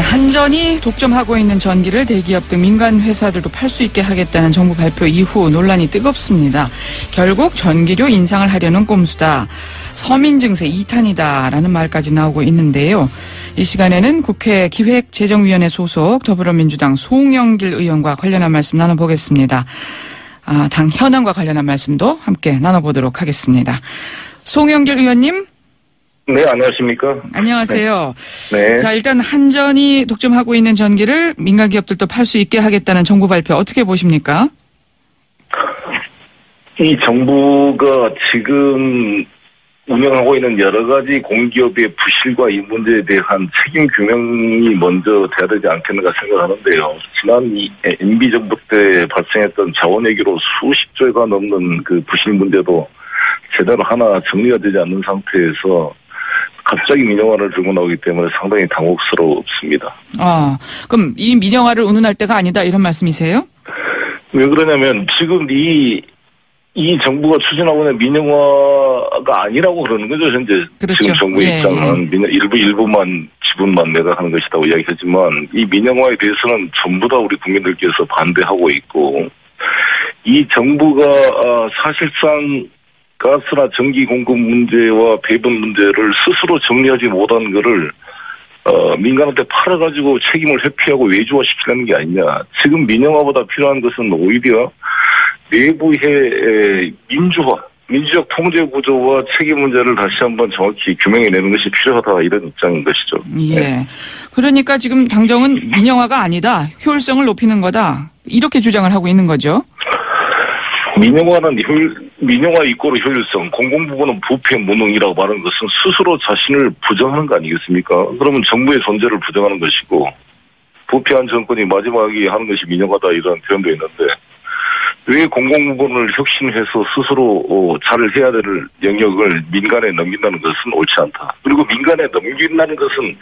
한전이 독점하고 있는 전기를 대기업 등 민간 회사들도 팔 수 있게 하겠다는 정부 발표 이후 논란이 뜨겁습니다. 결국 전기료 인상을 하려는 꼼수다. 서민 증세 2탄이다라는 말까지 나오고 있는데요. 이 시간에는 국회 기획재정위원회 소속 더불어민주당 송영길 의원과 관련한 말씀 나눠보겠습니다. 당 현안과 관련한 말씀도 함께 나눠보도록 하겠습니다. 송영길 의원님. 네, 안녕하십니까? 안녕하세요. 네. 자, 일단 한전이 독점하고 있는 전기를 민간 기업들도 팔 수 있게 하겠다는 정부 발표 어떻게 보십니까? 이 정부가 지금 운영하고 있는 여러 가지 공기업의 부실과 이 문제에 대한 책임 규명이 먼저 돼야 되지 않겠는가 생각하는데요. 지난 MB 정부 때 발생했던 자원외교로 수십 조가 넘는 그 부실 문제도 제대로 하나 정리가 되지 않는 상태에서 갑자기 민영화를 들고 나오기 때문에 상당히 당혹스럽습니다. 그럼 이 민영화를 운운할 때가 아니다 이런 말씀이세요? 왜 그러냐면 지금 이 정부가 추진하고 있는 민영화가 아니라고 그러는 거죠. 현재 그렇죠. 지금 정부 입장은 일부만 지분만 매각하는 것이라고 이야기하지만 이 민영화에 대해서는 전부 다 우리 국민들께서 반대하고 있고 이 정부가 사실상 가스나 전기 공급 문제와 배분 문제를 스스로 정리하지 못한 거를 민간한테 팔아가지고 책임을 회피하고 외주화시키려는 게 아니냐. 지금 민영화보다 필요한 것은 오히려 내부의 민주적 통제 구조와 책임 문제를 다시 한번 정확히 규명해내는 것이 필요하다 이런 입장인 것이죠. 예. 네. 그러니까 지금 당정은 민영화가 아니다. 효율성을 높이는 거다. 이렇게 주장을 하고 있는 거죠. 민영화 이꼬르 효율성, 공공부문은 부패 무능이라고 말하는 것은 스스로 자신을 부정하는 거 아니겠습니까? 그러면 정부의 존재를 부정하는 것이고 부패한 정권이 마지막에 하는 것이 민영화다 이런 표현도 있는데 왜 공공부문을 혁신해서 스스로 잘을 해야 될 영역을 민간에 넘긴다는 것은 옳지 않다. 그리고 민간에 넘긴다는 것은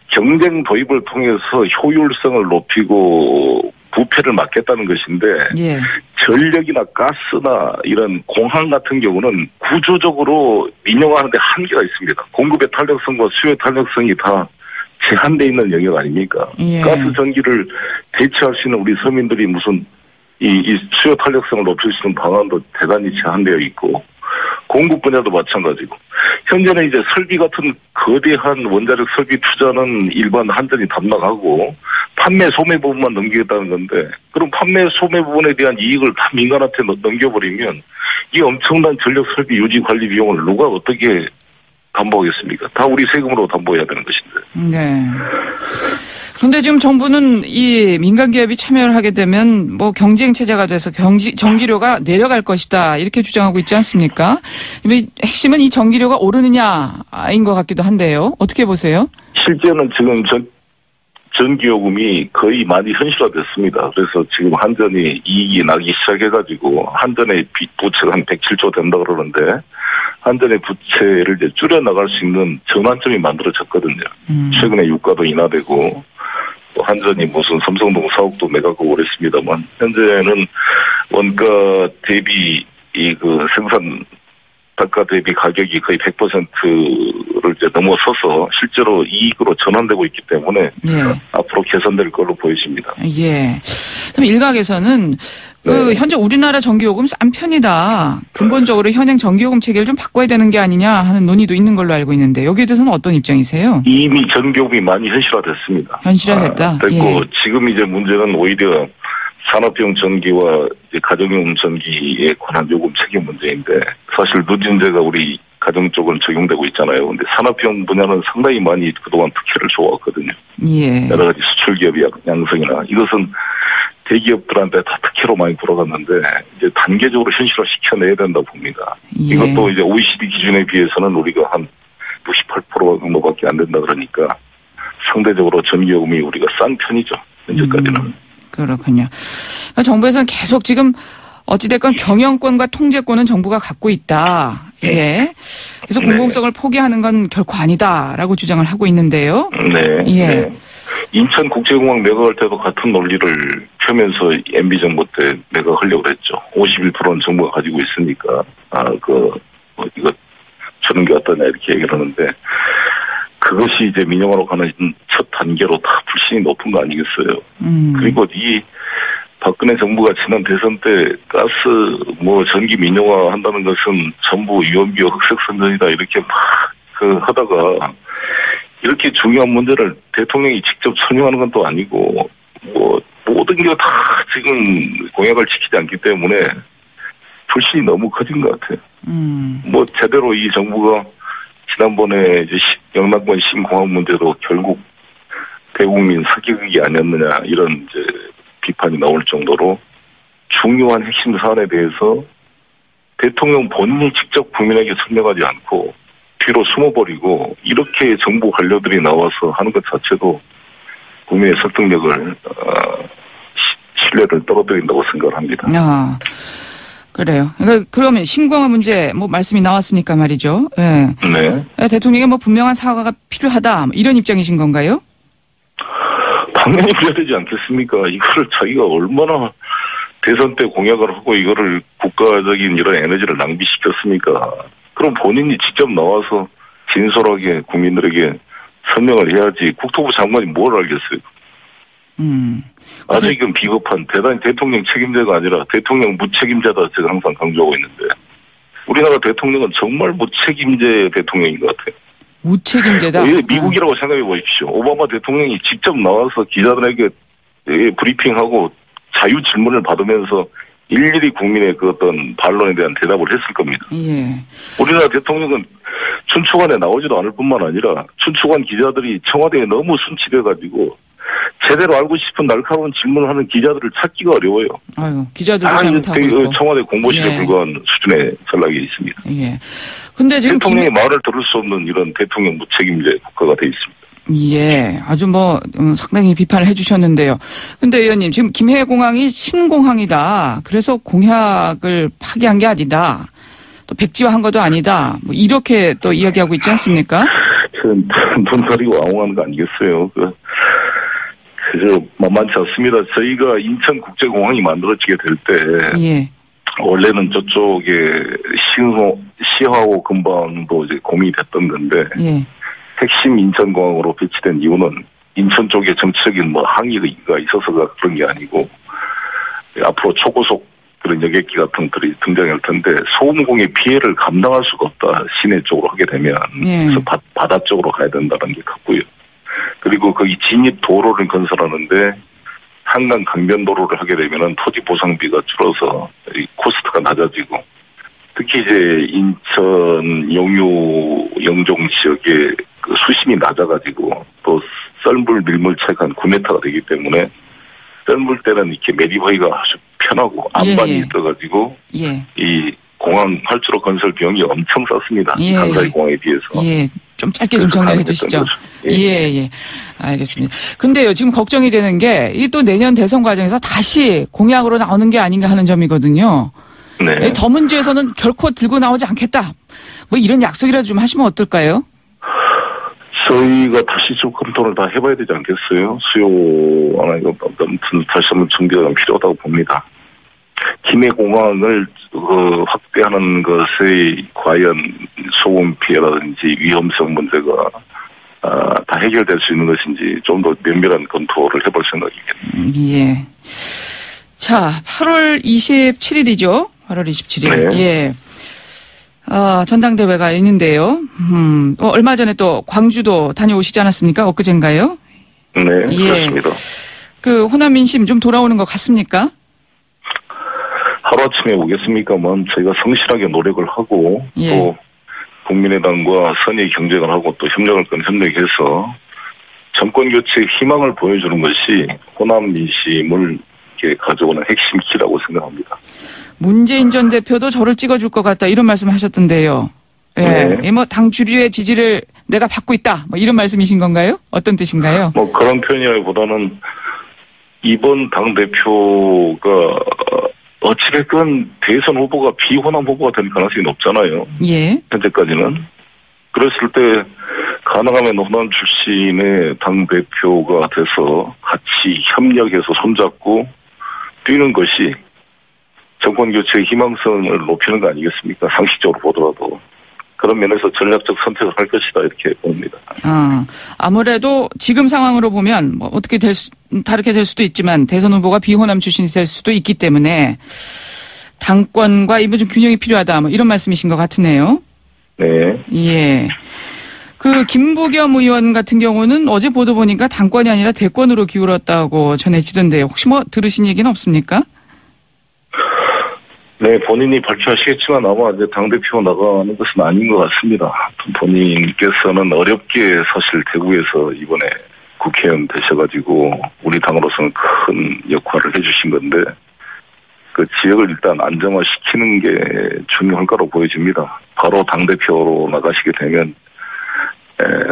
경쟁 도입을 통해서 효율성을 높이고 부패를 막겠다는 것인데 예. 전력이나 가스나 이런 공항 같은 경우는 구조적으로 민영화하는데 한계가 있습니다. 공급의 탄력성과 수요의 탄력성이 다 제한되어 있는 영역 아닙니까? 예. 가스 전기를 대체할 수 있는 우리 서민들이 무슨 이 수요 탄력성을 높일 수 있는 방안도 대단히 제한되어 있고 공급 분야도 마찬가지고 현재는 이제 설비 같은 거대한 원자력 설비 투자는 일반 한전이 담당하고 판매 소매 부분만 넘기겠다는 건데 그럼 판매 소매 부분에 대한 이익을 다 민간한테 넘겨버리면 이 엄청난 전력 설비 유지 관리 비용을 누가 어떻게 담보하겠습니까? 다 우리 세금으로 담보해야 되는 것인데. 네. 근데 지금 정부는 이 민간 기업이 참여를 하게 되면 뭐 경쟁 체제가 돼서 전기료가 내려갈 것이다 이렇게 주장하고 있지 않습니까? 핵심은 이 전기료가 오르느냐인 것 같기도 한데요. 어떻게 보세요? 실제는 지금 전기요금이 거의 많이 현실화됐습니다. 그래서 지금 한전이 이익이 나기 시작해가지고 한전의 부채가 한 107조 된다 그러는데 한전의 부채를 이제 줄여나갈 수 있는 전환점이 만들어졌거든요. 최근에 유가도 인하되고 또 한전이 무슨 삼성동 사옥도 매각하고 그랬습니다만 현재는 원가 대비 그 생산 단가 대비 가격이 거의 100%를 이제 넘어서서 실제로 이익으로 전환되고 있기 때문에 예. 앞으로 개선될 걸로 보여집니다. 예. 그럼 일각에서는 현재 우리나라 전기요금 싼 편이다. 근본적으로 현행 전기요금 체계를 좀 바꿔야 되는 게 아니냐 하는 논의도 있는 걸로 알고 있는데 여기에 대해서는 어떤 입장이세요? 이미 전기요금이 많이 현실화됐습니다. 현실화됐다. 됐고 예. 지금 이제 문제는 오히려 산업용 전기와 가정용 전기에 관한 요금 책임 문제인데 사실 누진제가 우리 가정 쪽은 적용되고 있잖아요. 근데 산업용 분야는 상당히 많이 그동안 특혜를 줘왔거든요. 예. 여러 가지 수출 기업의 양성이나 이것은 대기업들한테 다 특혜로 많이 돌아갔는데 이제 단계적으로 현실화 시켜내야 된다 봅니다. 예. 이것도 이제 OECD 기준에 비해서는 우리가 한 68% 정도밖에 안 된다 그러니까 상대적으로 전기요금이 우리가 싼 편이죠. 현재까지는. 그렇군요. 그러니까 정부에서는 계속 지금 어찌됐건 경영권과 통제권은 정부가 갖고 있다. 예. 그래서 공공성을 포기하는 건 결코 아니다라고 주장을 하고 있는데요. 네. 예. 네. 인천국제공항 매각할 때도 같은 논리를 펴면서 MB 정부 때 매각하려고 했죠. 51%는 정부가 가지고 있으니까 이거 주는 게 어떠냐 이렇게 얘기를 하는데 그 그것이 이제 민영화로 가는 첫 단계로 다 불신이 높은 거 아니겠어요? 그리고 이 박근혜 정부가 지난 대선 때 가스 전기 민영화 한다는 것은 전부 유언비어 흑색선전이다 이렇게 막 하다가 이렇게 중요한 문제를 대통령이 직접 설명하는 건 또 아니고 모든 게 다 지금 공약을 지키지 않기 때문에 불신이 너무 커진 것 같아요. 제대로 이 정부가 지난번에 이제 영남권 신공항 문제도 결국 대국민 사기극이 아니었느냐 이런 이제 비판이 나올 정도로 중요한 핵심 사안에 대해서 대통령 본인이 직접 국민에게 설명하지 않고 뒤로 숨어버리고 이렇게 정부 관료들이 나와서 하는 것 자체도 국민의 설득력을 신뢰를 떨어뜨린다고 생각을 합니다. 아, 그래요. 그러면 신공항 문제 말씀이 나왔으니까 말이죠. 예. 네. 대통령의 분명한 사과가 필요하다 이런 입장이신 건가요? 당연히 그래야 되지 않겠습니까? 이거를 자기가 얼마나 대선 때 공약을 하고 이거를 국가적인 이런 에너지를 낭비시켰습니까? 그럼 본인이 직접 나와서 진솔하게 국민들에게 설명을 해야지 국토부 장관이 뭘 알겠어요? 아직은 비겁한 대단히 대통령 책임자가 아니라 대통령 무책임자다 제가 항상 강조하고 있는데 우리나라 대통령은 정말 무책임자의 대통령인 것 같아요. 무책임자다? 미국이라고 생각해 보십시오. 오바마 대통령이 직접 나와서 기자들에게 브리핑하고 자유 질문을 받으면서 일일이 국민의 그 어떤 반론에 대한 대답을 했을 겁니다. 예. 우리나라 대통령은 춘추관에 나오지도 않을 뿐만 아니라 춘추관 기자들이 청와대에 너무 순치돼가지고 제대로 알고 싶은 날카로운 질문을 하는 기자들을 찾기가 어려워요. 아유, 기자들도 잘못하고 있고. 청와대 공보실에 불과한 수준의 전락이 있습니다. 예. 근데 지금 대통령의 말을 들을 수 없는 이런 대통령 무책임자의 국가가 돼 있습니다. 예, 아주 상당히 비판을 해주셨는데요. 근데 의원님, 지금 김해 공항이 신공항이다. 그래서 공약을 파기한 게 아니다. 또 백지화한 것도 아니다. 이렇게 또 이야기하고 있지 않습니까? 눈 가리고 아웅하는 거 아니겠어요? 만만치 않습니다. 저희가 인천국제공항이 만들어지게 될 때, 예. 원래는 저쪽에 시화호 근방도 이제 고민이 됐던 건데, 예. 핵심 인천공항으로 배치된 이유는 인천 쪽에 정치적인 항의가 있어서가 그런 게 아니고, 앞으로 초고속 그런 여객기 같은 것들이 등장할 텐데, 소음공의 피해를 감당할 수가 없다. 시내 쪽으로 하게 되면, 예. 그래서 바다 쪽으로 가야 된다는 게 컸고요. 그리고 거기 진입 도로를 건설하는데 한강 강변도로를 하게 되면은 토지 보상비가 줄어서 코스트가 낮아지고 특히 이제 인천 용유 영종 지역에 그 수심이 낮아가지고 또 썰물 밀물체가 한 9m가 되기 때문에 썰물 때는 이렇게 매립하기가 아주 편하고 안반이 있어가지고 이 공항 활주로 건설 비용이 엄청 쌌습니다. 간사이 공항에 비해서. 예. 좀 짧게 좀 정리해 주시죠. 예. 알겠습니다. 근데요, 지금 걱정이 되는 게, 이게 또 내년 대선 과정에서 다시 공약으로 나오는 게 아닌가 하는 점이거든요. 네. 더 문제에서는 결코 들고 나오지 않겠다. 이런 약속이라도 좀 하시면 어떨까요? 저희가 다시 좀 검토를 다 해봐야 되지 않겠어요? 수요, 아무튼 다시 한번 준비가 필요하다고 봅니다. 김해 공항을 확대하는 것의 과연 소음 피해라든지 위험성 문제가 다 해결될 수 있는 것인지 좀 더 면밀한 검토를 해볼 생각입니다. 예. 자, 8월 27일이죠. 8월 27일. 네. 예. 전당대회가 있는데요. 얼마 전에 또 광주도 다녀오시지 않았습니까? 엊그젠가요? 네, 그렇습니다. 호남 민심 좀 돌아오는 것 같습니까? 하루아침에 오겠습니까만 저희가 성실하게 노력을 하고 또 국민의당과 선의 경쟁을 하고 또 협력을 협력해서 정권교체의 희망을 보여주는 것이 호남 민심을 이렇게 가져오는 핵심 키라고 생각합니다. 문재인 전 대표도 저를 찍어줄 것 같다 이런 말씀을 하셨던데요. 예, 네. 당 주류의 지지를 내가 받고 있다 이런 말씀이신 건가요? 어떤 뜻인가요? 그런 표현이라기보다는 이번 당 대표가 어찌됐건 대선 후보가 비호남 후보가 될 가능성이 높잖아요. 예. 현재까지는. 그랬을 때 가능하면 호남 출신의 당대표가 돼서 같이 협력해서 손잡고 뛰는 것이 정권교체의 희망성을 높이는 거 아니겠습니까? 상식적으로 보더라도. 그런 면에서 전략적 선택을 할 것이다 이렇게 봅니다. 아무래도 지금 상황으로 보면 뭐 어떻게 다르게 될 수도 있지만 대선 후보가 비호남 출신이 될 수도 있기 때문에 당권과 이번 좀 균형이 필요하다 뭐 이런 말씀이신 것 같으네요. 네. 예. 그 김부겸 의원 같은 경우는 어제 보도 보니까 당권이 아니라 대권으로 기울었다고 전해지던데요. 혹시 뭐 들으신 얘기는 없습니까? 네, 본인이 발표하시겠지만 아마 이제 당대표 나가는 것은 아닌 것 같습니다. 본인께서는 어렵게 사실 대구에서 이번에 국회의원 되셔가지고 우리 당으로서는 큰 역할을 해주신 건데 그 지역을 일단 안정화시키는 게 중요할 거로 보여집니다. 바로 당대표로 나가시게 되면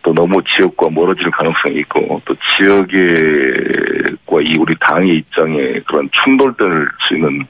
또 너무 지역과 멀어질 가능성이 있고 또 지역과 이 우리 당의 입장에 그런 충돌될 수 있는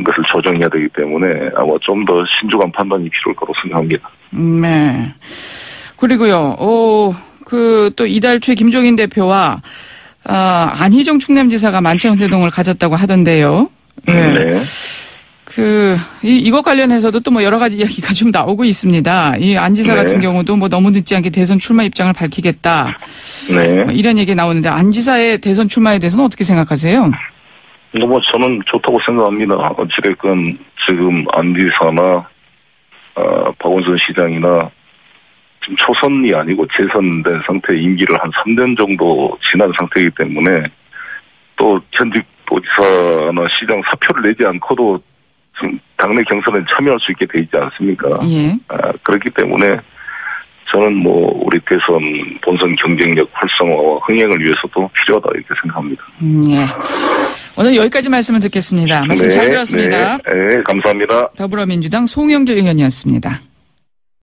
것을 조정해야 되기 때문에 아마 좀 더 신중한 판단이 필요할 거로 생각합니다. 네. 그리고요, 또 이달 초 김종인 대표와 안희정 충남지사가 만찬회동을 가졌다고 하던데요. 네. 이것 관련해서도 또 뭐 여러 가지 이야기가 좀 나오고 있습니다. 이 안 지사 같은 경우도 뭐 너무 늦지 않게 대선 출마 입장을 밝히겠다. 네. 뭐 이런 얘기 나오는데 안 지사의 대선 출마에 대해서는 어떻게 생각하세요? 뭐 저는 좋다고 생각합니다. 어찌됐건 지금 안 지사나 박원순 시장이나 지금 초선이 아니고 재선된 상태 임기를 한 3년 정도 지난 상태이기 때문에 또 현직 도지사나 시장 사표를 내지 않고도 지금 당내 경선에 참여할 수 있게 돼 있지 않습니까? 예. 그렇기 때문에 저는 뭐 우리 대선 본선 경쟁력 활성화와 흥행을 위해서도 필요하다 이렇게 생각합니다. 예. 오늘 여기까지 말씀을 듣겠습니다. 말씀 잘 들었습니다. 네, 감사합니다. 더불어민주당 송영길 의원이었습니다.